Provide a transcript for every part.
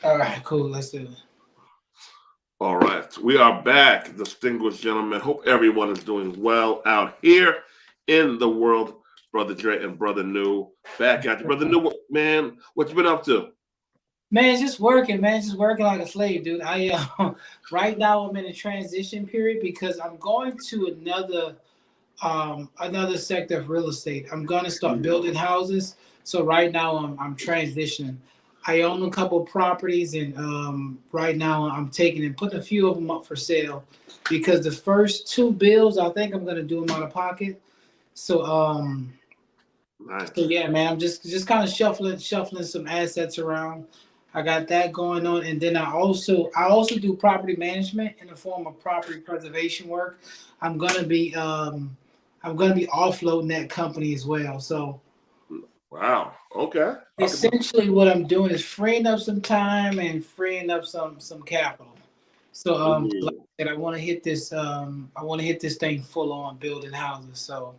All right, cool. Let's do it. All right, we are back, distinguished gentlemen. Hope everyone is doing well out here in the world. Brother Dre and Brother New back at you. Brother New, man, what you been up to? Man, just working, man. Just working like a slave, dude. Right now I'm in a transition period because I'm going to another sector of real estate. I'm gonna start building houses. So right now I'm transitioning. I own a couple of properties, and right now I'm taking and putting a few of them up for sale because the first two bills I think I'm gonna do them out of pocket. So so Nice. yeah, man, I'm just kind of shuffling some assets around. I got that going on, and then I also do property management in the form of property preservation work. I'm gonna be um I'm gonna be offloading that company as well. So Wow. Okay. Okay. essentially, what I'm doing is freeing up some time and freeing up some capital. So like Ooh, I said, I want to hit this thing full on building houses. So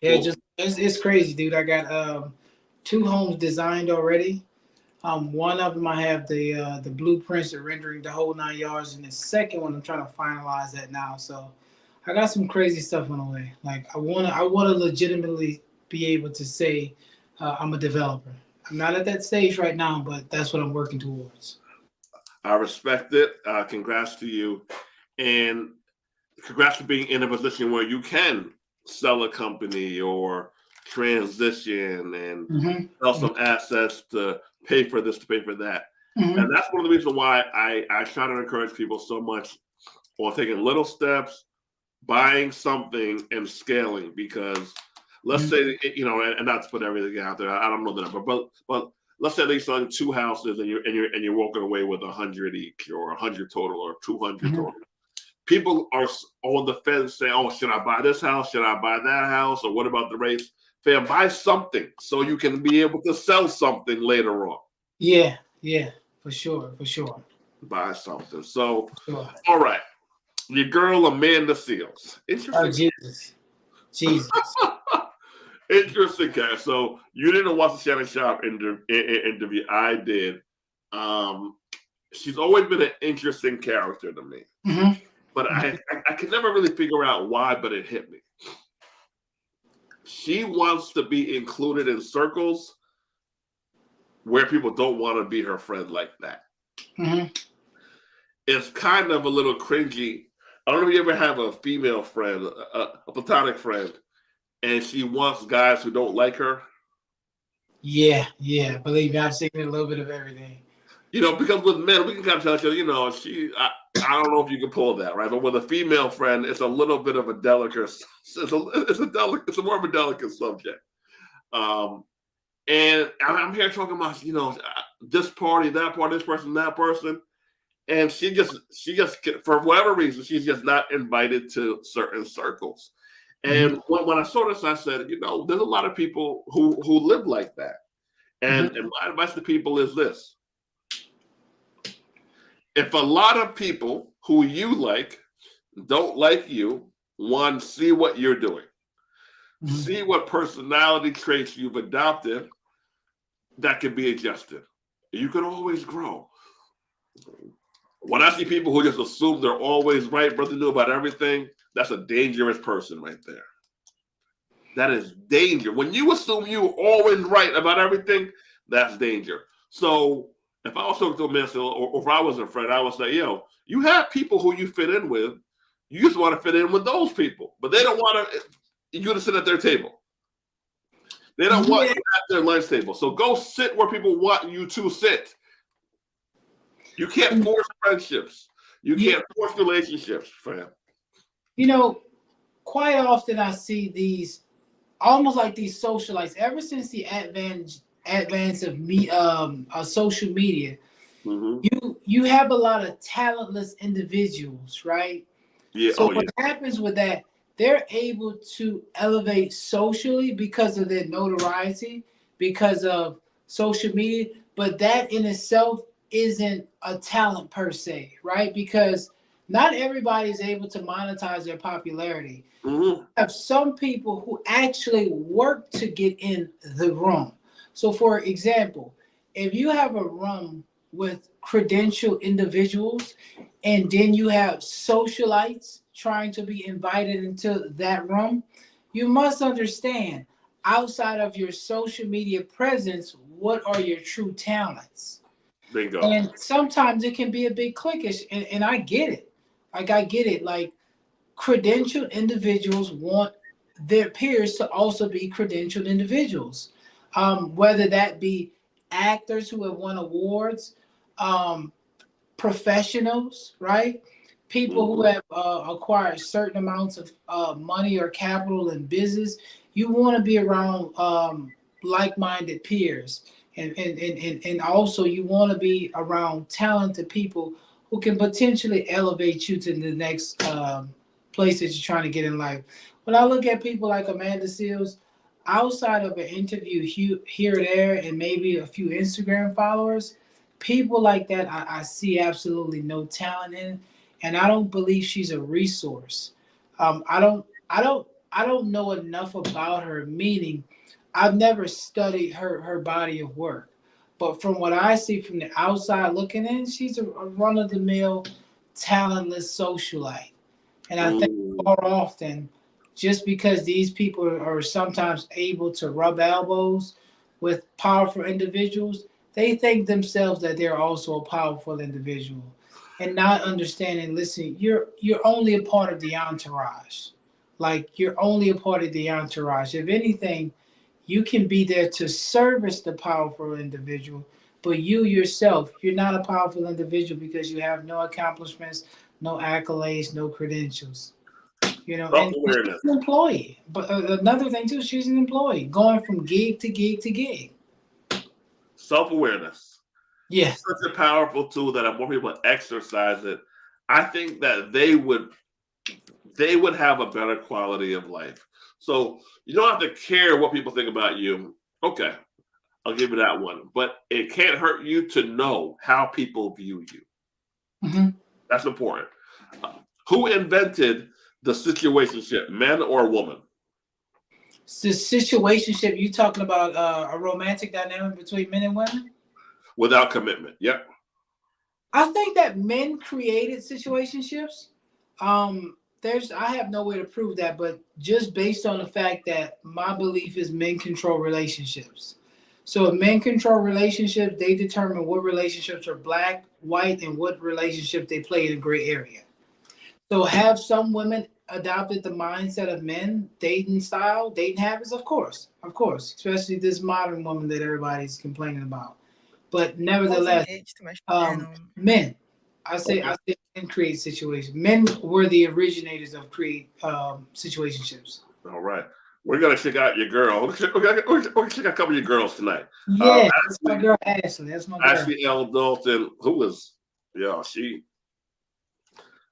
yeah, well, just it's crazy, dude. I got two homes designed already. One of them I have the blueprints, the rendering, the whole 9 yards, and the second one I'm trying to finalize that now. So I got some crazy stuff on the way. Like I wanna legitimately be able to say I'm a developer. I'm not at that stage right now, but that's what I'm working towards. I respect it. Congrats to you, and congrats for being in a position where you can sell a company or transition and sell Mm-hmm. some assets to pay for this, to pay for that. And Mm-hmm. that's one of the reasons why I try to encourage people so much on taking little steps, buying something and scaling. Because let's Mm-hmm. say, and not to put everything out there, I don't know the number, but let's say they selling two houses and you're walking away with 100 each, or 100 total, or 200 Mm-hmm. total. People are on the fence saying, "Oh, should I buy this house? Should I buy that house? Or what about the rates?" Fam, buy something so you can be able to sell something later on. Yeah, yeah, for sure, for sure, Buy something. So, for sure. all right, your girl Amanda Seals. Oh Interesting. Jesus, Jesus. Interesting cast. So you didn't watch the Shannon Sharp interview. I did. Um, she's always been an interesting character to me, Mm-hmm. but I could never really figure out why. But it hit me. She wants to be included in circles where people don't want to be her friend like that. Mm-hmm. It's kind of a little cringy. I don't know if you ever have a female friend, a platonic friend, and she wants guys who don't like her. Yeah, yeah. Believe me, I've seen a little bit of everything. Because with men, we can kind of tell each other, I don't know if you can pull that, right? But with a female friend, it's a little bit of a delicate, it's a more of a delicate subject. Um, and I'm here talking about, this party, that party, this person, that person. And she just, for whatever reason, she's just not invited to certain circles. Mm-hmm. And when I saw this, I said, there's a lot of people who live like that. And my advice to people is this: if a lot of people who you like don't like you, one, see what you're doing, Mm-hmm. see what personality traits you've adopted that can be adjusted. You can always grow. When I see people who just assume they're always right, brother, knew about everything, that's a dangerous person right there. That is danger. When you assume you're always right about everything, that's danger. So if I was talking to a man, or if I was a friend, I would say, you have people who you fit in with. You just want to fit in with those people, but they don't want you to sit at their table. They don't want Yeah, you at their lunch table. So go sit where people want you to sit. You can't force friendships. You yeah. can't force relationships, fam. You know, quite often I see these almost like these socialites. Ever since the advance of social media, Mm-hmm. you have a lot of talentless individuals, right? Yeah. So Oh, yeah. what happens with that? They're able to elevate socially because of their notoriety, because of social media, but that in itself isn't a talent per se, right? Because not everybody is able to monetize their popularity. Mm-hmm. Have some people who actually work to get in the room. So, for example, if you have a room with credentialed individuals, and then you have socialites trying to be invited into that room, you must understand, outside of your social media presence, what are your true talents? Bingo. And sometimes it can be a bit cliquish, and I get it. Like, I get it. Like, credentialed individuals want their peers to also be credentialed individuals, whether that be actors who have won awards, um, professionals, right? People who Hmm. have acquired certain amounts of money or capital in business. You want to be around like-minded peers, and also you want to be around talented people who can potentially elevate you to the next place that you're trying to get in life. When I look at people like Amanda Seals, outside of an interview here or there and maybe a few Instagram followers, people like that, I see absolutely no talent in, and I don't believe she's a resource. I don't know enough about her. Meaning, I've never studied her body of work, but from what I see from the outside looking in, she's a run of the mill, talentless socialite. And I think Mm. more often, just because these people are sometimes able to rub elbows with powerful individuals, they think themselves that they're also a powerful individual, and not understanding. Listen, you're only a part of the entourage. Like, you're only a part of the entourage. If anything, you can be there to service the powerful individual, but you yourself, you're not a powerful individual because you have no accomplishments, no accolades, no credentials. And she's Self-awareness. an employee. But another thing too, she's an employee, going from gig to gig to gig. Self-awareness. Yeah. Such a powerful tool that if more people exercise it, I think that they would have a better quality of life. So you don't have to care what people think about you. Okay, I'll give you that one. But it can't hurt you to know how people view you. Hmm. That's important. Uh, who invented the situationship, men or woman? The situationship, you talking about a romantic dynamic between men and women? Without commitment. Yep. I think that men created situationships. I have no way to prove that, but just based on the fact that my belief is men control relationships. So if men control relationships, they determine what relationships are black, white, and what relationship they play in a gray area. So have some women adopted the mindset of men, dating style, dating habits? Of course, especially this modern woman that everybody's complaining about. But I was nevertheless, engaged to my and men. I Okay. say men create situations. Men were the originators of create situationships. All right. We're gonna check out your girl. We're gonna check out a couple of your girls tonight. Yeah, that's my Ashley, girl Ashley. That's my girl. Ashley L. Dalton, who is, yeah, she.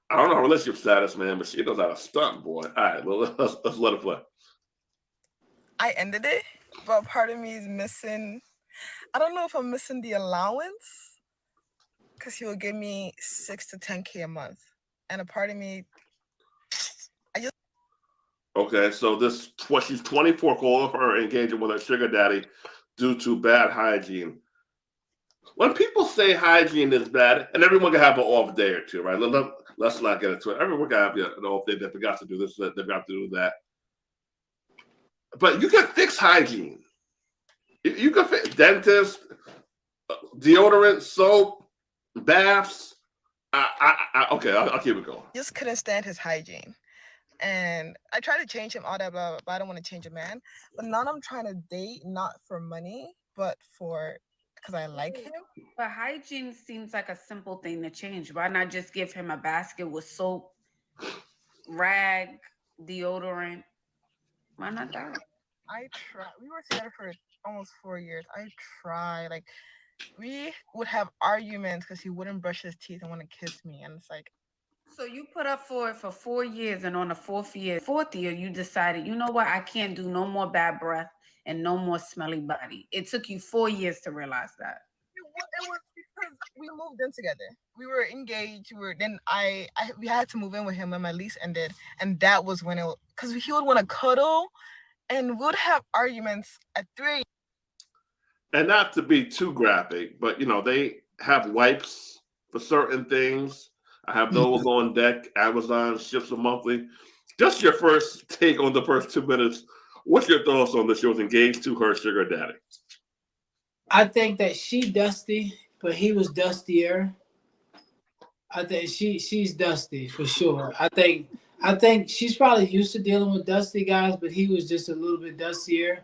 I don't know her relationship status, man, but she knows how to stunt, boy. All right, well, let's let it play. I ended it, but part of me is missing. I don't know if I'm missing the allowance because he will give me 6 to 10K a month, and a part of me, I just Okay, so this what she's 24, calling her engaging with her sugar daddy due to bad hygiene. When people say hygiene is bad, and everyone can have an off day or two, right? Let's not get into it. Everyone can have an off day. They forgot to do this, they forgot to do that. But you can fix hygiene. You can fix dentist, deodorant, soap, baths. Okay, I'll keep it going. just couldn't stand his hygiene. And I tried to change him, all that, blah, blah, blah. I don't want to change a man. But now I'm trying to date, not for money, but for because I like him. But hygiene seems like a simple thing to change. Why not just give him a basket with soap, rag, deodorant? Why not that? I try. We were together for almost 4 years. I try. Like, we would have arguments because he wouldn't brush his teeth and want to kiss me. And it's like, So you put up for it for 4 years, and on the fourth year, you decided, you know what, I can't do no more bad breath and no more smelly body. It took you 4 years to realize that. it was because we moved in together. We were engaged. We were then we had to move in with him when my lease ended, and that was when it because he would want to cuddle, and would have arguments at 3. And not to be too graphic, but they have wipes for certain things. I have those on deck. Amazon ships them monthly. Just your first take on the first 2 minutes. What's your thoughts on this? She was engaged to her sugar daddy. I think that she dusty, but he was dustier. I think she's dusty for sure. I think she's probably used to dealing with dusty guys, but he was just a little bit dustier.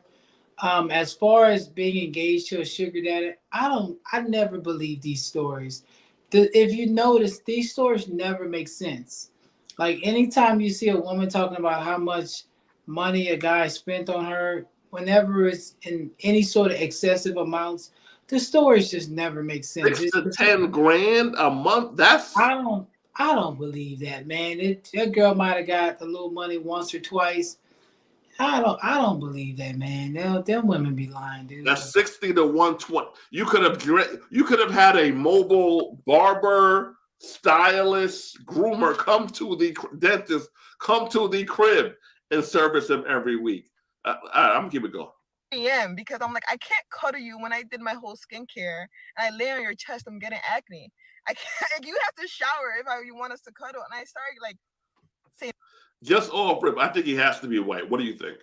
As far as being engaged to a sugar daddy, I never believe these stories. If you notice, these stories never make sense. Like anytime you see a woman talking about how much money a guy spent on her, whenever it's in any sort of excessive amounts, the stories just never make sense. 6 to 10 grand a month. I don't, I don't believe that, man. That girl might have got a little money once or twice. I don't believe that, man. Them women be lying, dude. That's 60 to 120. You could have had a mobile barber, stylist, groomer come to the dentist, come to the crib and service him every week. I'm gonna keep it going. am because I'm like, I can't cuddle you when I did my whole skincare and I lay on your chest, I'm getting acne. I can't, you have to shower if you want us to cuddle. And I started like saying, Just off rip, I think he has to be white. What do you think?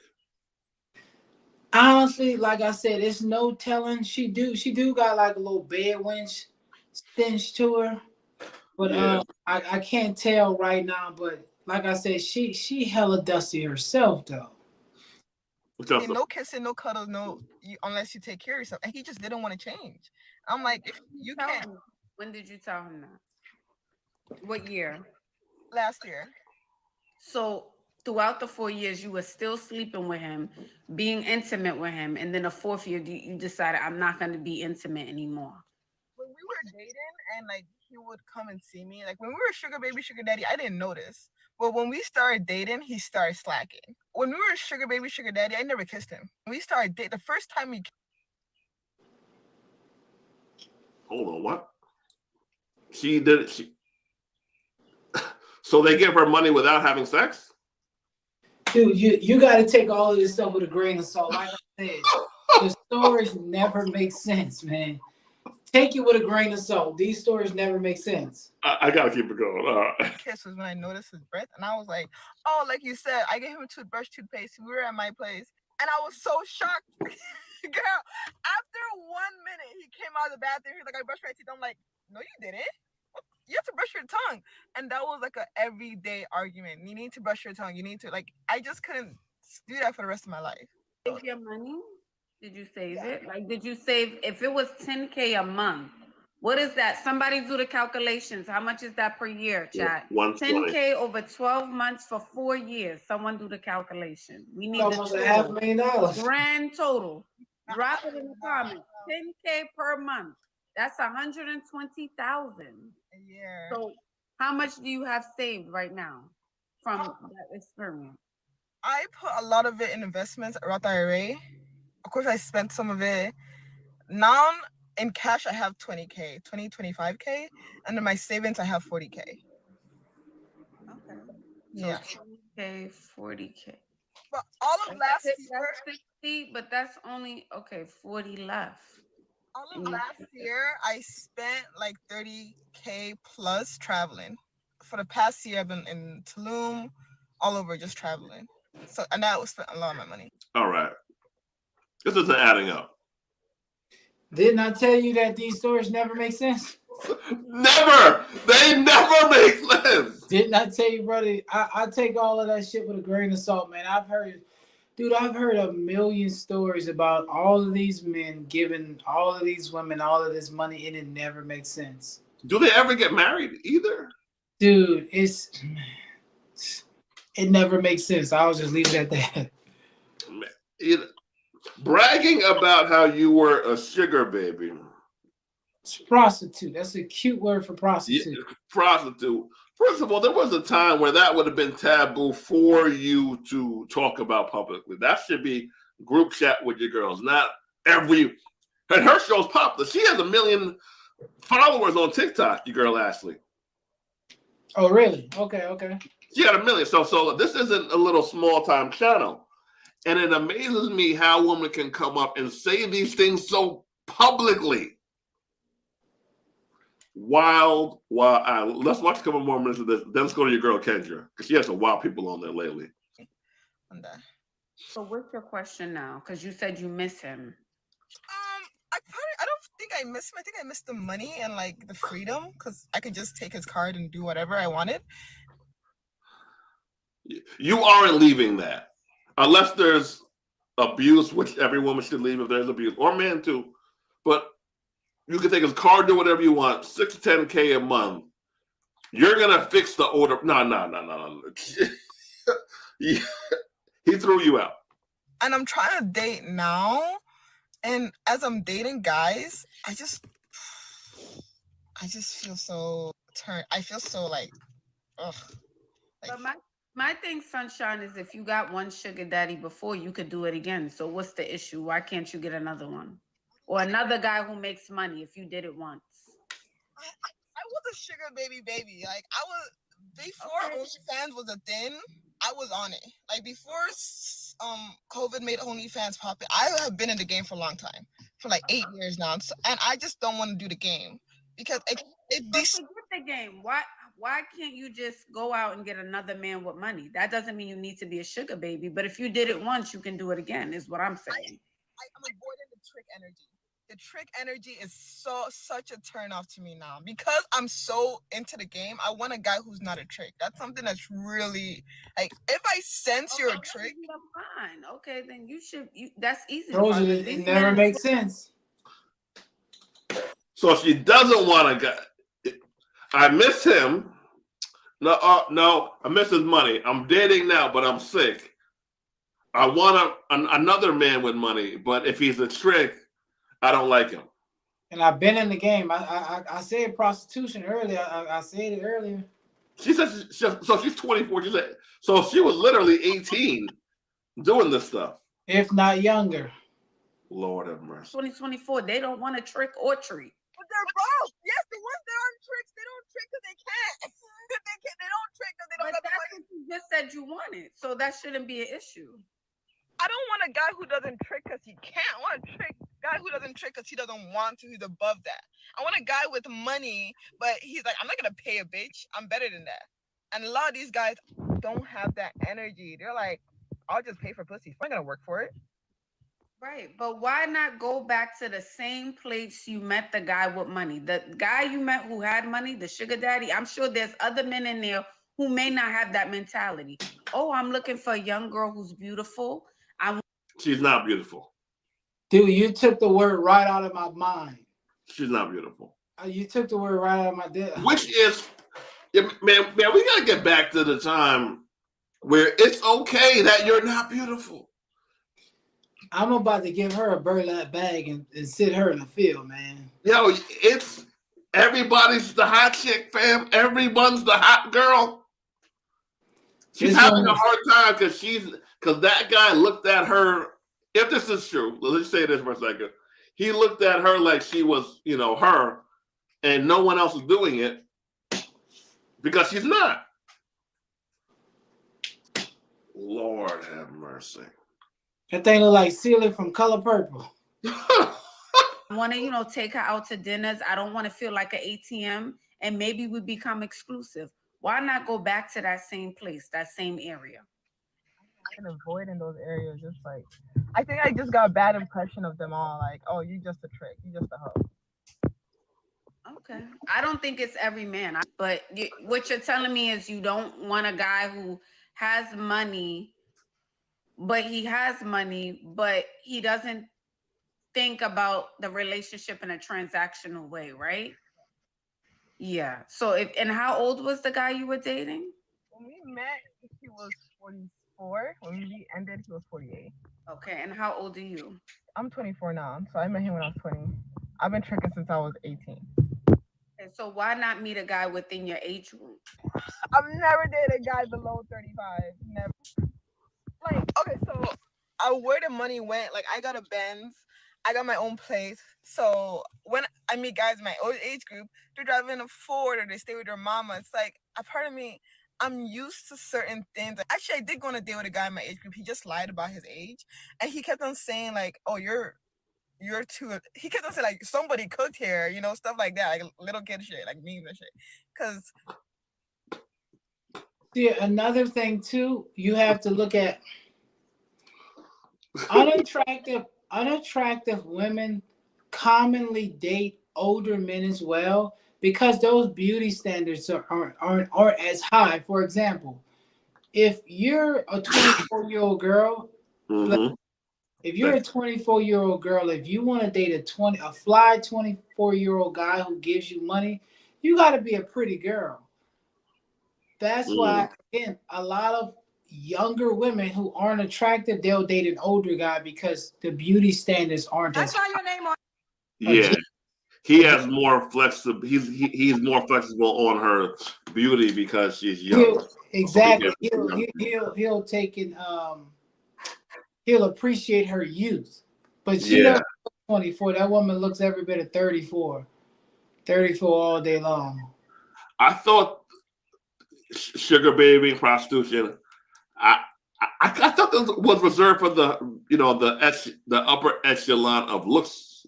Honestly, like I said, it's no telling. She do got like a little bed wench stench to her, but Yeah. I can't tell right now. But like I said, she hella dusty herself though. no kissing, no cuddles, unless you take care of yourself. And he just didn't want to change. I'm like, if you can't. When did you tell him that? What year? Last year. So throughout the 4 years, you were still sleeping with him, being intimate with him, and then the fourth year, you decided I'm not going to be intimate anymore. When we were dating and like he would come and see me, like when we were sugar baby, sugar daddy, I didn't notice. But when we started dating, he started slacking. When we were sugar baby, sugar daddy, I never kissed him. When we started dating, the first time we. Hold on, what? She did. So they give her money without having sex? Dude, you got to take all of this stuff with a grain of salt. Like I said, the stories never make sense, man. Take it with a grain of salt. These stories never make sense. I gotta keep it going. All right. Kiss was when I noticed his breath, and I was like, "Oh, like you said, I gave him a toothbrush, toothpaste. We were at my place, and I was so shocked, girl. After 1 minute, he came out of the bathroom. He's like, "I brushed my teeth." I'm like, "No, you didn't. You have to brush your tongue." And that was like a everyday argument. You need to brush your tongue. You need to I just couldn't do that for the rest of my life. Save your money? Did you save it? Like, did you save, if it was 10K a month, what is that? Somebody do the calculations. How much is that per year, chat? 10K over 12 months for 4 years. Someone do the calculation. We need Almost the $500,000. grand total. Drop it in the comments. 10K per month. That's 120,000. Yeah. So how much do you have saved right now from that experience? I put a lot of it in investments, Roth IRA. Of course, I spent some of it. Now in cash, I have 20K, 25K. And in my savings, I have 40K. Okay. Yeah. So 20K, 40K. But all of last year. That's 60, but that's only, 40 left. All of last year, I spent like 30K plus traveling. For the past year, I've been in Tulum, all over just traveling. So, and that was spent a lot of my money. All right. This isn't adding up. Didn't I tell you that these stories never make sense? Never. They never make sense. Didn't I tell you, brother? I take all of that shit with a grain of salt, man. I've heard a million stories about all of these men giving all of these women all of this money, and it never makes sense. Do they ever get married either? Dude, it never makes sense. I'll just leave it at that. Bragging about how you were a sugar baby. It's prostitute. That's a cute word for prostitute. Yeah, prostitute. First of all, there was a time where that would have been taboo for you to talk about publicly. That should be group chat with your girls, not every. And her show's popular. She has 1 million followers on TikTok, your girl Ashley. Oh, really? Okay. She got 1 million. So this isn't a little small time channel. And it amazes me how women can come up and say these things so publicly. Wild. Let's watch a couple more minutes of this. Then let's go to your girl Kendra, because she has some wild people on there lately. So what's your question now? Because you said you miss him. I don't think I miss him. I think I miss the money and like the freedom, because I could just take his card and do whatever I wanted. You aren't leaving that unless there's abuse, which every woman should leave if there's abuse, or man too. But you can take his card, do whatever you want, 6 to 10K a month. You're gonna fix the order. No. He threw you out. And I'm trying to date now, and as I'm dating guys, I just feel so turned. I feel so like, ugh. But my thing, Sunshine, is if you got one sugar daddy before, you could do it again. So what's the issue? Why can't you get another one? Or another guy who makes money if you did it once? I was a sugar baby. Like, I was, before OnlyFans was a thing, I was on it. Like, before COVID made OnlyFans popular, I have been in the game for a long time. For like 8 years now. And I just don't want to do the game. Because forget the game. Why can't you just go out and get another man with money? That doesn't mean you need to be a sugar baby. But if you did it once, you can do it again, is what I'm saying. I'm avoiding the trick energy. The trick energy is such a turn off to me now. Because I'm so into the game, I want a guy who's not a trick. That's something that's really, like, if I sense you're a trick. Fine. Okay, then you should, that's easy. It never makes sense. So if she doesn't want a guy, I miss him. No, I miss his money. I'm dating now, but I'm sick. I want another man with money, but if he's a trick, I don't like him. And I've been in the game. I said prostitution earlier. I said it earlier. She says so. She's 24. She said so. She was literally 18 doing this stuff, if not younger. Lord have mercy. 2024. They don't want a trick or treat. But they're both. Yes, the ones that aren't tricks, they don't trick because they can't. They don't trick because they don't have the money. You just said you wanted, so that shouldn't be an issue. I don't want a guy who doesn't trick because he can't. I want a guy who doesn't trick because he doesn't want to. He's above that. I want a guy with money, but he's like, I'm not gonna pay a bitch. I'm better than that. And a lot of these guys don't have that energy. They're like, I'll just pay for pussy. I'm not gonna work for it. Right, but why not go back to the same place you met the guy with money? The guy you met who had money, the sugar daddy, I'm sure there's other men in there who may not have that mentality. Oh, I'm looking for a young girl who's beautiful. She's not beautiful. Dude, you took the word right out of my mind. She's not beautiful. You took the word right out of my head. Which is, man, we gotta get back to the time where it's okay that you're not beautiful. I'm about to give her a burlap bag and sit her in the field, man. Yo, it's everybody's the hot chick, fam. Everyone's the hot girl. She's having a hard time because that guy looked at her. If this is true, let's say this for a second. He looked at her like she was, her, and no one else is doing it because she's not. Lord have mercy. That thing look like Celia from Color Purple. I want to, take her out to dinners. I don't want to feel like an ATM, and maybe we become exclusive. Why not go back to that same place, that same area? And avoiding those areas, just like, I think I just got a bad impression of them all. Like, oh, you just a trick, you just a hoe. Okay, I don't think it's every man, but what you're telling me is you don't want a guy who has money, but he doesn't think about the relationship in a transactional way, right? Yeah. So and how old was the guy you were dating? When we met, he was 44. When we ended, he was 48. Okay. And how old are you? I'm 24 now, so I met him when I was 20. I've been tricking since I was 18. And so why not meet a guy within your age group? I've never dated a guy below 35. Never. Like, okay, so where the money went, like, I got a Benz. I got my own place. So when I meet guys in my old age group, they're driving a Ford or they stay with their mama. It's like, a part of me, I'm used to certain things. Actually, I did go on a date with a guy in my age group. He just lied about his age. And he kept on saying, like, oh, you're you're too. He kept on saying like somebody cooked here, you know, stuff like that, like little kid shit, like memes and shit. Cause see, another thing too, you have to look at unattractive women commonly date older men as well because those beauty standards aren't as high. For example, if you're a 24-year-old girl, Mm-hmm. if you're a 24-year-old girl, if you want to date a fly 24-year-old guy who gives you money, you got to be a pretty girl. That's why, again, a lot of younger women who aren't attractive, they'll date an older guy because the beauty standards aren't I as saw your name on. Yeah. He has more flexible. He's more flexible on her beauty because she's younger. Exactly. He'll take in he'll appreciate her youth. But she Yeah. doesn't look 24. That woman looks every bit of 34. 34 all day long. I thought sugar baby prostitution. I thought this was reserved for the the upper echelon of looks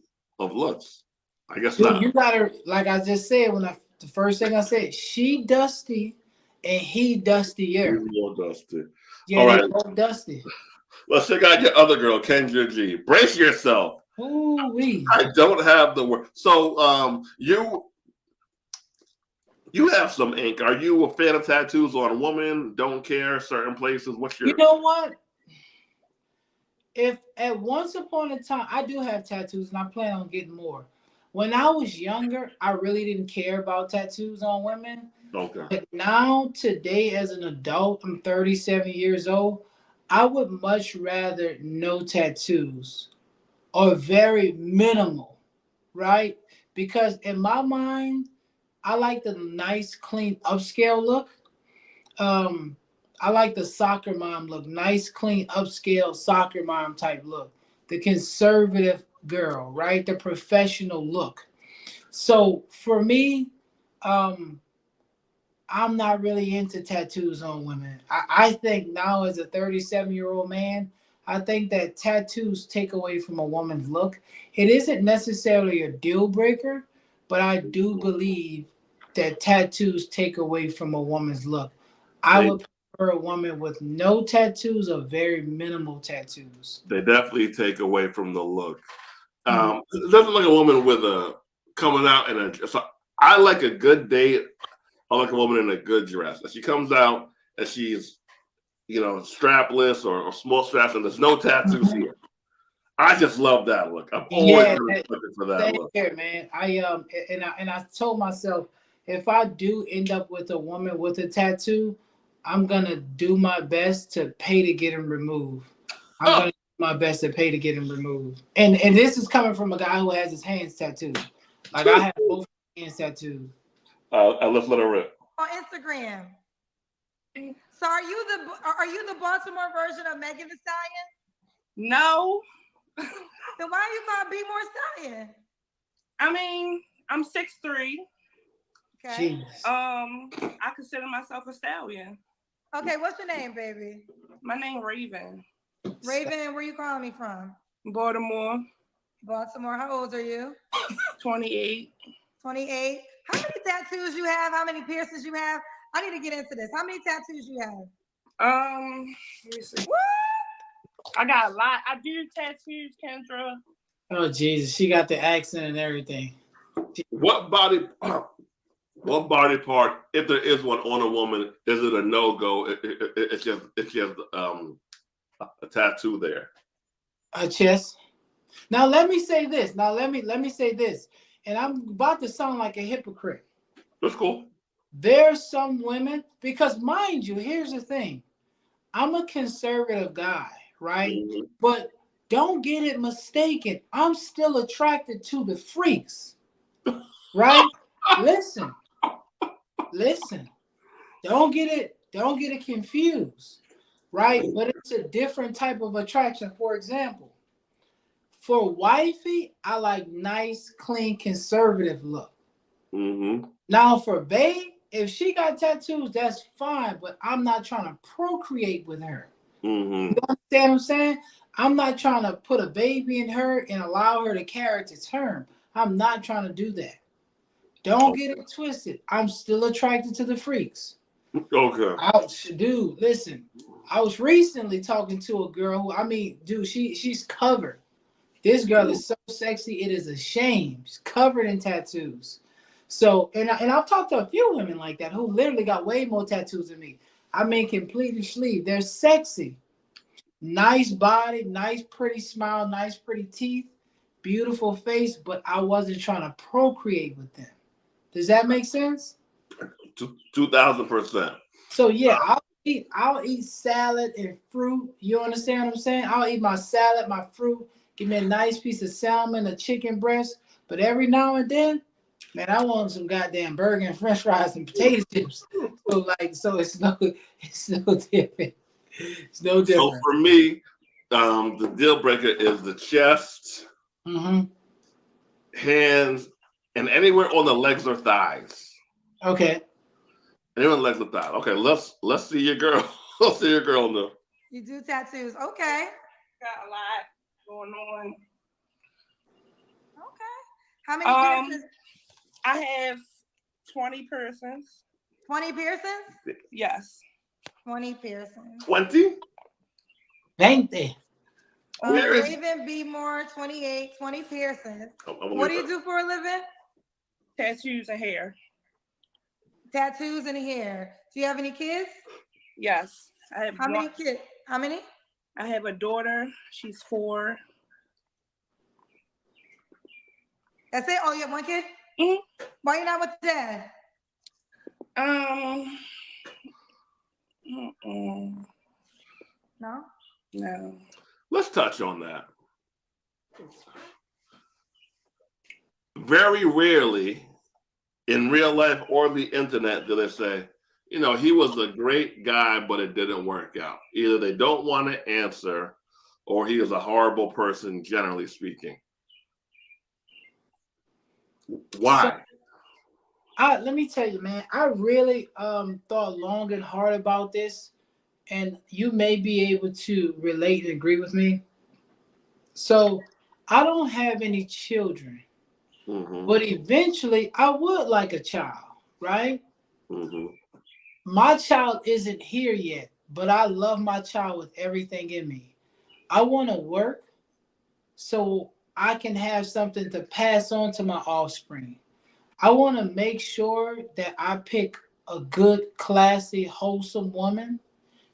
I guess Dude, not. you gotta, like I just said the first thing I said, she dusty and he dustier. He's more dusty. Yeah, All they right. both dusty. Let's check out your other girl, Kendra G. Brace yourself. Ooh wee. I don't have the word. So you have some ink. Are you a fan of tattoos on a woman? Don't care certain places? What's your? You know what? If at once upon a time, I do have tattoos and I plan on getting more. When I was younger, I really didn't care about tattoos on women. Okay. But now, today, as an adult, I'm 37 years old. I would much rather no tattoos or very minimal, right? Because in my mind, I like the nice, clean, upscale look. Um, I like the soccer mom look, nice, clean, upscale soccer mom type look. The conservative girl, right? The professional look. So for me, um, I'm not really into tattoos on women. I think now, as a 37-year-old man, I think that tattoos take away from a woman's look. It isn't necessarily a deal breaker, but I do believe that tattoos take away from a woman's look. I would prefer a woman with no tattoos or very minimal tattoos. They definitely take away from the look. It doesn't like a woman with a coming out in a. So I like a good date. I like a woman in a good dress. If she comes out and she's, strapless or small straps and there's no tattoos here, I just love that look. I'm always looking for that look. Here, man. I told myself, if I do end up with a woman with a tattoo, I'm gonna do my best to pay to get him removed. I'm gonna do my best to pay to get him removed. And this is coming from a guy who has his hands tattooed. Like, I have both hands tattooed. Let's let her rip. On Instagram. So are you the Baltimore version of Megan Thee Stallion? No. Then why are you called Be More Stallion? I mean, I'm 6'3". Okay. Jeez. I consider myself a stallion. Okay, what's your name, baby? My name Raven. Raven, where you calling me from? Baltimore. Baltimore. How old are you? 28. 28. How many tattoos you have? How many piercings you have? I need to get into this. How many tattoos you have? Let me see. What? I got a lot. I do tattoos, Kendra. Oh Jesus, she got the accent and everything. What body part, if there is one on a woman, is it a no-go? It's just a tattoo there. A chest. Now let me say this. Let me say this. And I'm about to sound like a hypocrite. That's cool. There's some women, because mind you, here's the thing. I'm a conservative guy, right? Mm-hmm. But don't get it mistaken. I'm still attracted to the freaks, right? Listen. Don't get it confused, right? But it's a different type of attraction. For example, for wifey, I like nice, clean, conservative look. Mm-hmm. Now for babe, if she got tattoos, that's fine, but I'm not trying to procreate with her. Mm-hmm. You understand what I'm saying? I'm not trying to put a baby in her and allow her to carry it to term. I'm not trying to do that. Don't get it twisted. I'm still attracted to the freaks. Okay. Dude, listen. I was recently talking to a girl who, I mean, dude, she's covered. This girl is so sexy, it is a shame. She's covered in tattoos. So, and I've talked to a few women like that who literally got way more tattoos than me. I mean, completely sleeve. They're sexy. Nice body, nice pretty smile, nice pretty teeth, beautiful face, but I wasn't trying to procreate with them. Does that make sense? 2,000%. So yeah, I'll eat salad and fruit. You understand what I'm saying? I'll eat my salad, my fruit, give me a nice piece of salmon, a chicken breast. But every now and then, man, I want some goddamn burger and french fries and potato chips. So it's no different. It's no different. So for me, the deal breaker is the chest, hands, and anywhere on the legs or thighs. Okay. Anywhere on the legs or thighs. Okay, let's see your girl. Let's see your girl now. You do tattoos. Okay. Got a lot going on. Okay. How many piercings? I have 20 piercings. 20 piercings? Yes. 20 piercings. 20? 20. Raven B. Moore, 28, 20 piercings. What do you do for a living? Tattoos and hair. Tattoos and hair. Do you have any kids? Yes. I have many kids? How many? I have a daughter. She's 4. That's it? Oh, you have one kid? Mm-hmm. Why you not with dad? No? No. Let's touch on that. Very rarely in real life or the internet do they say, you know, he was a great guy, but it didn't work out. Either they don't want to answer or he is a horrible person, generally speaking. Why? Let me tell you, man, I really thought long and hard about this, and you may be able to relate and agree with me. So I don't have any children, but eventually I would like a child, right? My child isn't here yet, but I love my child with everything in me. I want to work so I can have something to pass on to my offspring. I want to make sure that I pick a good, classy, wholesome woman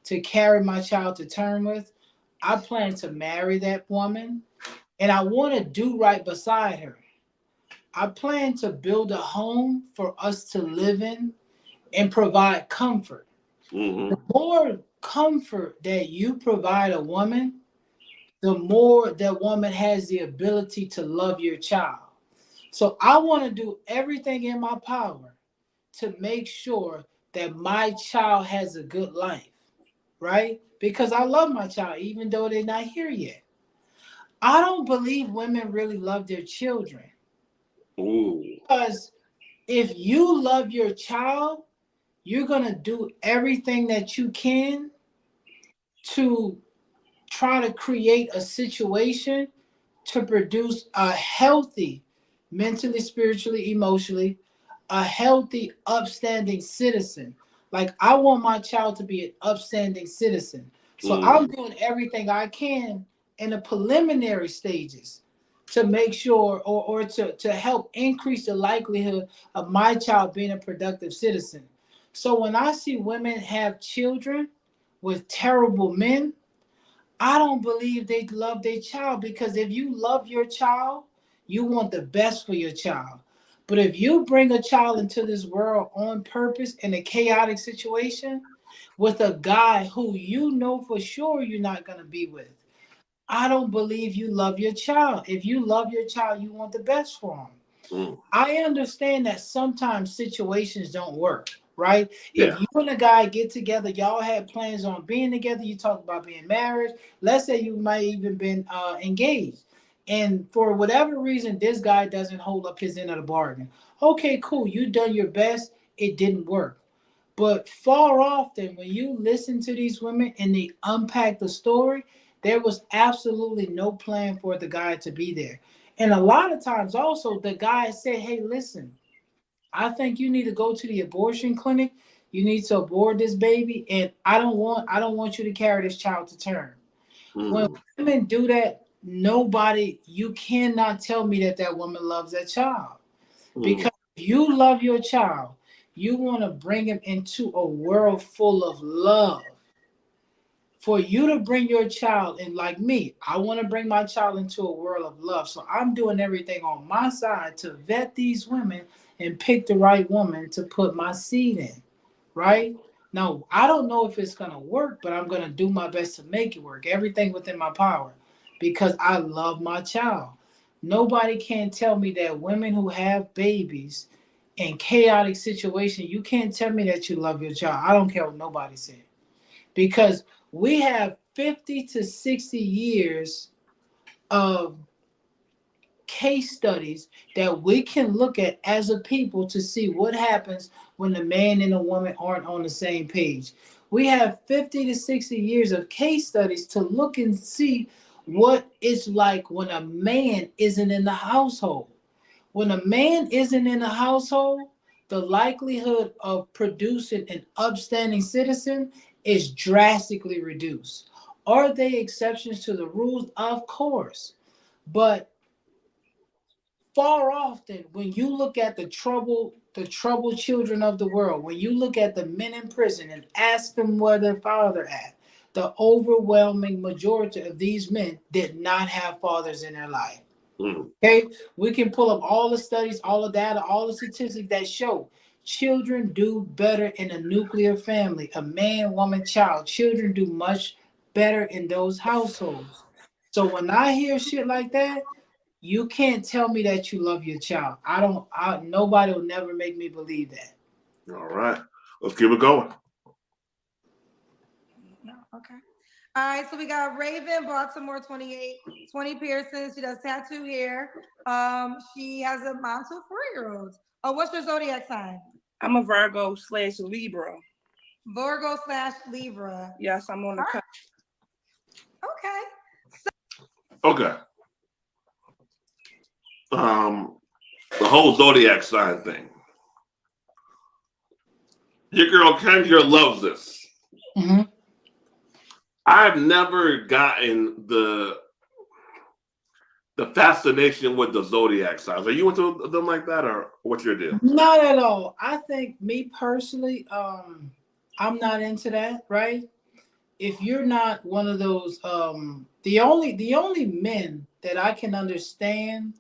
to carry my child to term with. I plan to marry that woman, and I want to do right beside her. I plan to build a home for us to live in and provide comfort. The more comfort that you provide a woman, the more that woman has the ability to love your child. So I want to do everything in my power to make sure that my child has a good life, right? Because I love my child, even though they're not here yet. I don't believe women really love their children. Because if you love your child, you're going to do everything that you can to try to create a situation to produce a healthy, mentally, spiritually, emotionally, a healthy, upstanding citizen. Like I want my child to be an upstanding citizen. So I'm doing everything I can in the preliminary stages to make sure or to help increase the likelihood of my child being a productive citizen. So when I see women have children with terrible men, I don't believe they love their child, because if you love your child, you want the best for your child. But if you bring a child into this world on purpose in a chaotic situation with a guy who you know for sure you're not going to be with, I don't believe you love your child. If you love your child, you want the best for him. I understand that sometimes situations don't work, right? Yeah. If you and a guy get together, y'all had plans on being together, you talk about being married. Let's say you might even been engaged. And for whatever reason, this guy doesn't hold up his end of the bargain. Okay, cool. You done your best. It didn't work. But far often, when you listen to these women and they unpack the story, There was absolutely no plan for the guy to be there. And a lot of times also the guy said, hey, listen, I think you need to go to the abortion clinic. You need to abort this baby. And I don't want you to carry this child to term. When women do that, you cannot tell me that that woman loves that child. Because if you love your child, you want to bring him into a world full of love. For you to bring your child in, like me, I want to bring my child into a world of love. So I'm doing everything on my side to vet these women and pick the right woman to put my seed in. Right? Now, I don't know if it's going to work, but I'm going to do my best to make it work. Everything within my power because I love my child. Nobody can tell me that women who have babies in chaotic situations, you can't tell me that you love your child. I don't care what nobody says because we have 50 to 60 years of case studies that we can look at as a people to see what happens when the man and the woman aren't on the same page. We have 50 to 60 years of case studies to look and see what it's like when a man isn't in the household. When a man isn't in the household, the likelihood of producing an upstanding citizen is drastically reduced. Are they exceptions to the rules? Of course. But far often, when you look at the troubled children of the world, when you look at the men in prison and ask them where their father at, the overwhelming majority of these men did not have fathers in their life. Okay, we can pull up all the studies, all the data, all the statistics that show children do better in a nuclear family, a man, woman, child. Children do much better in those households. So when I hear shit like that, you can't tell me that you love your child. Nobody will never make me believe that. All right. Let's keep it going. Okay. All right, so we got Raven, Baltimore, 28, 20 piercings. She does tattoo hair. She has a mom to 4-year-olds. Oh, what's your zodiac sign? I'm a Virgo/Libra. Virgo/Libra. Yes, I'm on the cut. Okay. Okay. The whole zodiac sign thing. Your girl Kendra loves this. Mm-hmm. I've never gotten the fascination with the zodiac signs. Are you into them like that, or what's your deal? Not at all. I think me personally, I'm not into that, right? If you're not one of those, the only men that I can understand,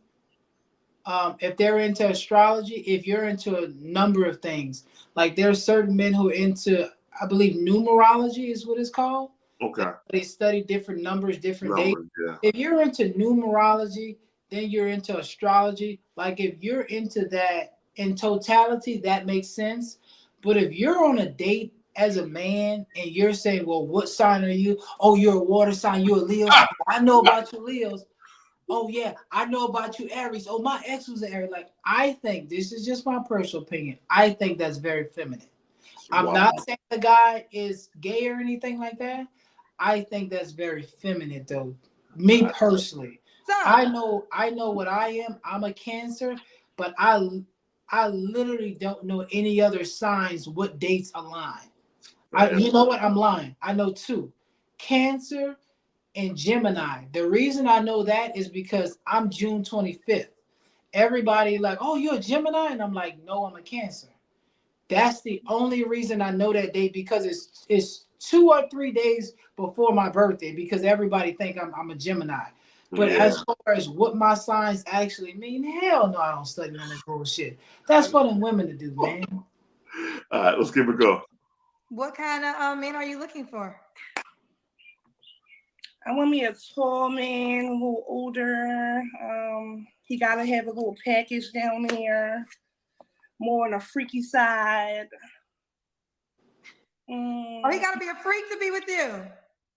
if they're into astrology, if you're into a number of things, like there are certain men who are into, I believe numerology is what it's called. Okay. They study different numbers, different days. Yeah. If you're into numerology, then you're into astrology. Like if you're into that in totality, that makes sense. But if you're on a date as a man and you're saying, well, what sign are you? Oh, you're a water sign, you're a Leo. I know about you Leos. Oh yeah, I know about you Aries. Oh, my ex was an Aries. Like, I think, this is just my personal opinion, I think that's very feminine. I'm not saying the guy is gay or anything like that. I think that's very feminine, though. Me personally, I know what I am. I'm a Cancer, but I literally don't know any other signs what dates align. You know what? I'm lying. I know 2, Cancer and Gemini. The reason I know that is because I'm June 25th. Everybody like, oh, you're a Gemini, and I'm like, no, I'm a Cancer. That's the only reason I know that date, because it's 2 or 3 days before my birthday, because everybody think I'm a Gemini. But as far as what my signs actually mean, hell no, I don't study on that bullshit. That's for them women to do, man. All right, let's keep it going. What kind of men are you looking for? I want me a tall man, a little older. He gotta have a little package down there, more on the freaky side. Oh, he gotta be a freak to be with you.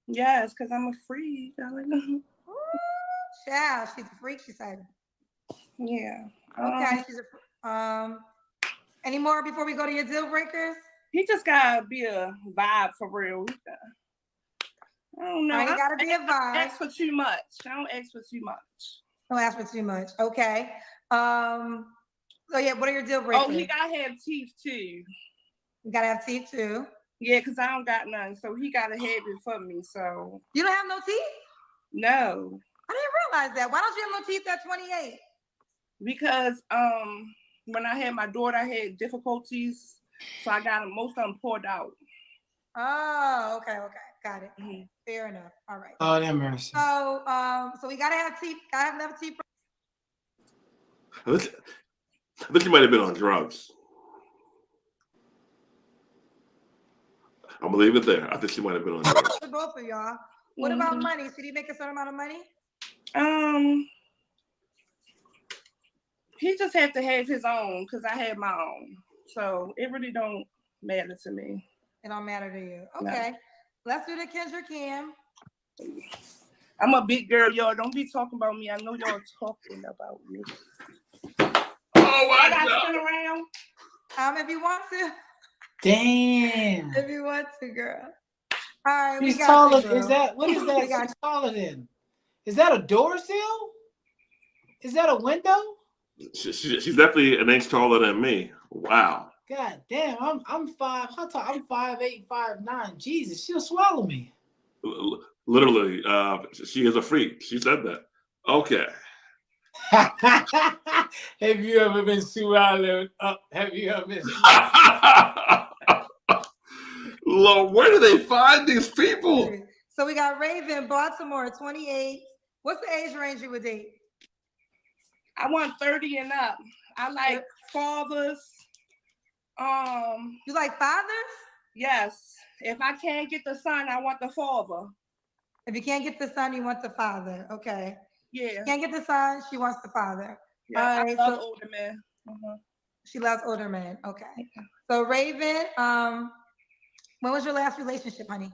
Yes, because I'm a freak. Child, she's a freak, she said. Yeah. Okay, she's a any more before we go to your deal breakers? He just gotta be a vibe for real. I don't know. I ain't gotta be I don't advised. ask for too much. I don't ask for too much. Don't ask for too much. Okay. So yeah, what are your deal breakers? Oh, he gotta have teeth too. You gotta have teeth too. Yeah, because I don't got none, so he gotta have it for me. So you don't have no teeth? No. I didn't realize that. Why don't you have no teeth at 28? Because when I had my daughter, I had difficulties, so I got most of them poured out. Oh, okay, got it. Mm-hmm. Fair enough. All right. Oh, that mercy. So we gotta have teeth. Gotta have enough teeth. I think he might have been on drugs. I'm gonna leave it there. I think she might have been on drugs. For both of y'all. What about money? Should he make a certain amount of money? He just have to have his own because I have my own. So it really don't matter to me. It don't matter to you. Okay. No. Let's do the Kendra Cam. I'm a big girl, y'all. Don't be talking about me. I know y'all talking about me. Oh my God. God. Spin around. If you want to. Damn. If you want to, girl. All right. She's taller. Is that what is that? She's taller than. Is that a door sill? Is that a window? She's definitely an inch taller than me. Wow. God damn, I'm 5. How tall? I'm 5'8", 5'9". Jesus, she'll swallow me. Literally, she is a freak. She said that. Okay. Have you ever been swallowed up? Have you ever been Lord, where do they find these people? So we got Raven, Baltimore, 28. What's the age range you would date? I want 30 and up. I like fathers. You like fathers? Yes. If I can't get the son, I want the father. If you can't get the son, you want the father. Okay. Yeah. Can't get the son, she wants the father. Yeah. All right, I love older men. She loves older men. Okay. So Raven, when was your last relationship, honey?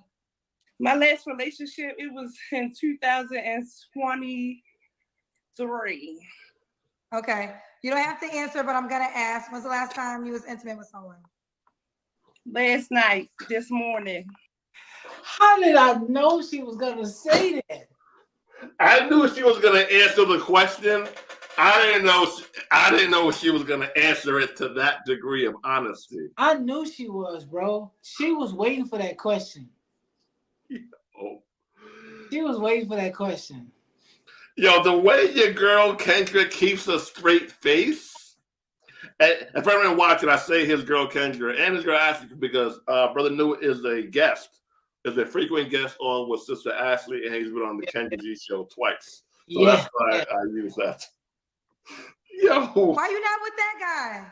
My last relationship, it was in 2023. Okay. You don't have to answer, but I'm gonna ask. When's the last time you was intimate with someone? Last night, this morning. How did I know she was gonna say that? I knew she was gonna answer the question. I didn't know she was gonna answer it to that degree of honesty. I knew she was, bro. She was waiting for that question. Oh. She was waiting for that question. Yo, the way your girl Kendra keeps a straight face. And if everyone watching, I say his girl Kendra and his girl Ashley because Brother New is a guest, is a frequent guest on with Sister Ashley, and he's been on the Kendra G show twice. So that's why I use that. Yo, why you not with that guy?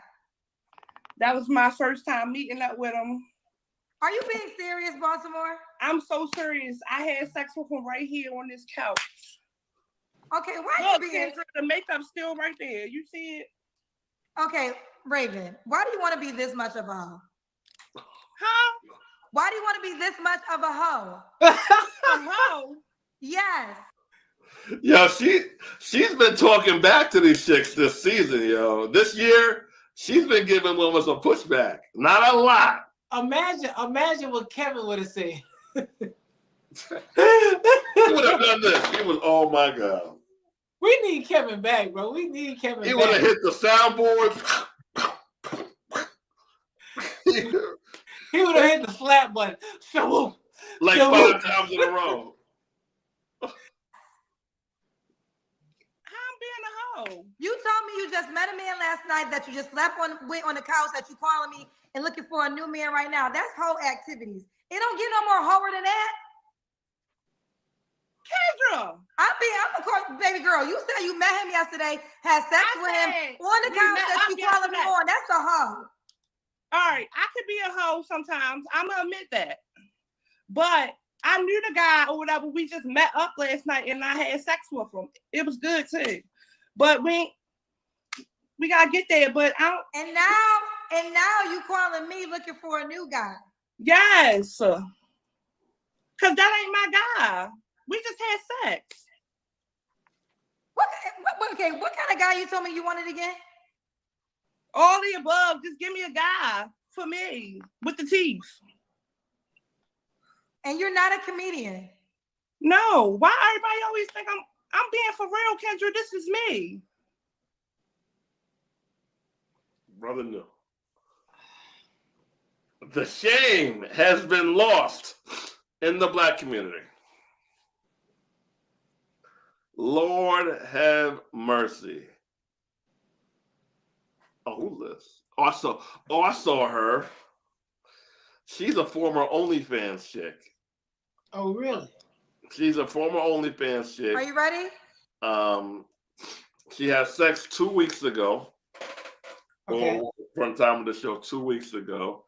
That was my first time meeting up with him. Are you being serious, Baltimore? I'm so serious. I had sex with him right here on this couch. Okay, why Look, you being... Kendra, the makeup's still right there. You see it? Okay, Raven, why do you want to be this much of a hoe? Huh? Why do you want to be this much of a hoe? A hoe? Yes. Yo, she's been talking back to these chicks this season, yo. This year, she's been giving women some pushback. Not a lot. Imagine what Kevin would have said. He would have done this. He was, oh my God. We need Kevin back, bro. We need Kevin back. He would have hit the soundboard. He would have hit the slap button. Like 5 times in a row. You told me you just met a man last night that you just slept on the couch, that you calling me and looking for a new man right now. That's hoe activities. It don't get no more hoer than that. Kendra, I'm a baby girl. You said you met him yesterday, had sex with him on the couch that you calling me on. That's a hoe. All right, I could be a hoe sometimes. I'm gonna admit that. But I knew the guy or whatever. We just met up last night and I had sex with him. It was good too. But we gotta get there. But I don't. And now you calling me looking for a new guy. Yes. Cause that ain't my guy. We just had sex. What kind of guy you told me you wanted again? All the above. Just give me a guy for me with the teeth. And you're not a comedian. No, why everybody always think I'm being for real, Kendra? This is me. Brother, no. The shame has been lost in the Black community. Lord have mercy. Oh, who's this? I saw her. She's a former OnlyFans chick. Oh, really? She's a former OnlyFans chick. Are you ready? She had sex 2 weeks ago. Okay. Or from time of the show 2 weeks ago.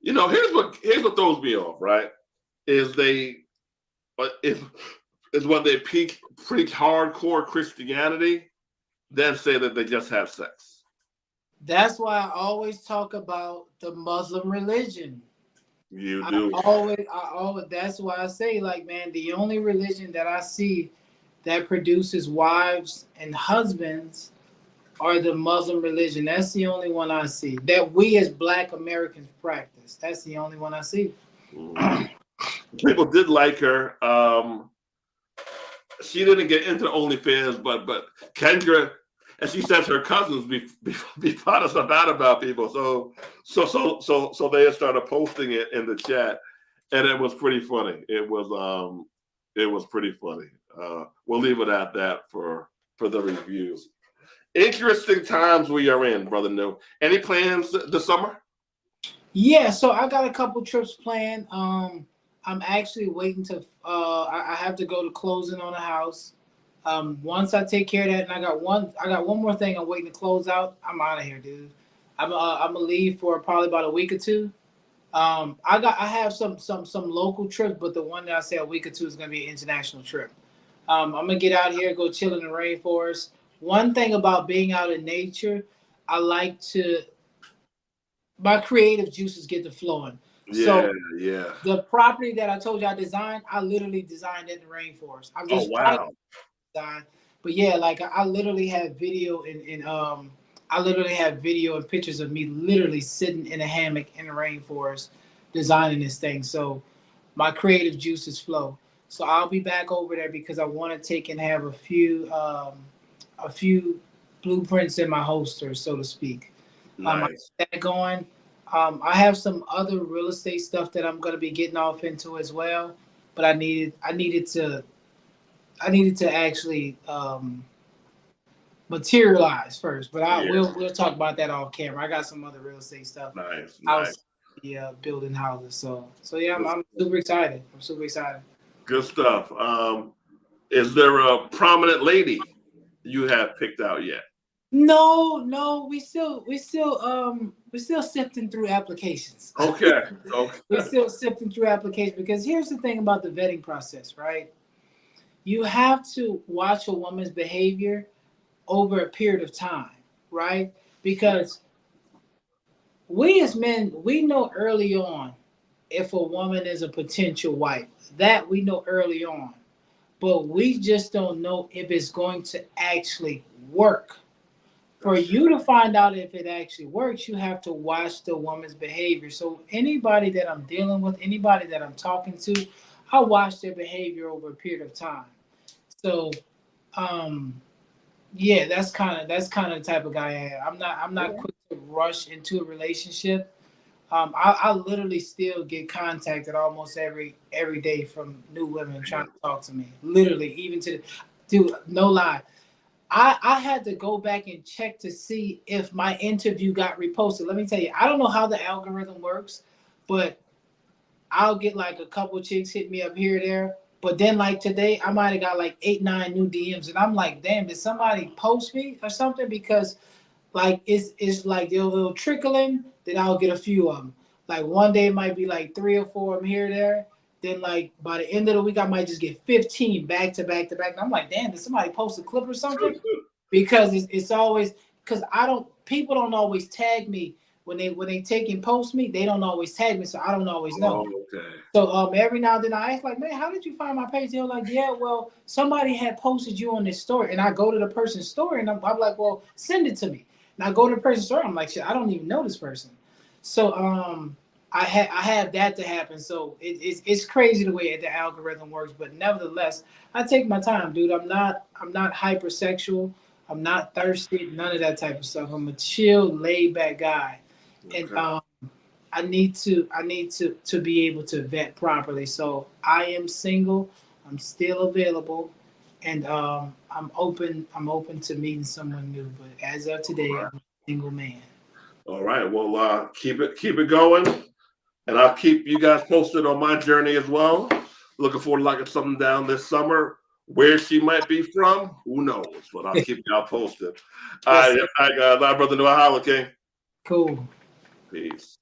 You know, here's what throws me off, right? Is when they preach hardcore Christianity, then say that they just have sex. That's why I always talk about the Muslim religion. You do. I always. That's why I say, like, man, the only religion that I see that produces wives and husbands are the Muslim religion. That's the only one I see that we as Black Americans practice. That's the only one I see. People did like her. She didn't get into OnlyFans, but Kendra, and she says her cousins be fond of stuff out about people. So they started posting it in the chat, and it was pretty funny. It was pretty funny. We'll leave it at that for the reviews. Interesting times we are in, Brother New. Any plans this summer? Yeah, so I got a couple trips planned. I'm actually waiting to. I have to go to closing on a house. Once I take care of that, and I got one more thing I'm waiting to close out. I'm out of here, dude. I'm gonna leave for probably about a week or two. I have some local trips, but the one that I say a week or two is gonna be an international trip. I'm gonna get out here, go chill in the rainforest. One thing about being out in nature, I like to. My creative juices get to flowing. So the property that I told you I designed, I literally designed in the rainforest. I'm just design. But yeah, like I literally have video and I literally have video and pictures of me literally sitting in a hammock in the rainforest designing this thing. So my creative juices flow. So I'll be back over there because I want to take and have a few blueprints in my holster, so to speak. Nice. That going. I have some other real estate stuff that I'm gonna be getting off into as well, but I needed to actually materialize first. But we'll talk about that off camera. I got some other real estate stuff. Nice. Outside the building houses. So yeah, I'm super excited. I'm super excited. Good stuff. Is there a prominent lady you have picked out yet? No, we still sifting through applications. Okay. We're still sifting through applications because here's the thing about the vetting process, right? You have to watch a woman's behavior over a period of time, right? Because we as men, we know early on if a woman is a potential wife. That we know early on. But we just don't know if it's going to actually work. For you to find out if it actually works, you have to watch the woman's behavior. So anybody that I'm dealing with, anybody that I'm talking to, I watch their behavior over a period of time. So, yeah, that's kind of the type of guy I am. I'm not quick to rush into a relationship. I literally still get contacted almost every day from new women trying to talk to me. Literally, even to, dude, no lie. I had to go back and check to see if my interview got reposted. Let me tell you, I don't know how the algorithm works, but I'll get like a couple chicks hit me up here or there. But then like today, I might have got like 8-9 new DMs, and I'm like, damn, did somebody post me or something? Because like it's like they'll trickle in, then I'll get a few of them. Like one day it might be like 3 or 4 of them here or there. Then like by the end of the week, I might just get 15 back to back to back. And I'm like, damn, did somebody post a clip or something? Because it's always because people don't always tag me when they take and post me. They don't always tag me, so I don't always know. Oh, okay. So every now and then I ask like, man, how did you find my page? They're like, yeah, well, somebody had posted you on this story, and I go to the person's story, and I'm like, well, send it to me. And I go to the person's story, I'm like, shit, I don't even know this person. So I have that to happen. So it's crazy the way the algorithm works. But nevertheless, I take my time, dude. I'm not hypersexual. I'm not thirsty. None of that type of stuff. I'm a chill, laid back guy, and Okay. I need to be able to vet properly. So I am single. I'm still available, and I'm open. I'm open to meeting someone new. But as of today, All right. I'm a single man. All right. Well, keep it going, and I'll keep you guys posted on my journey as well. Looking forward to locking something down this summer. Where she might be from, who knows? But I'll keep y'all posted. All Yes, right, sir. all right, guys. Bye, brother Noah Holla King. Cool. Peace.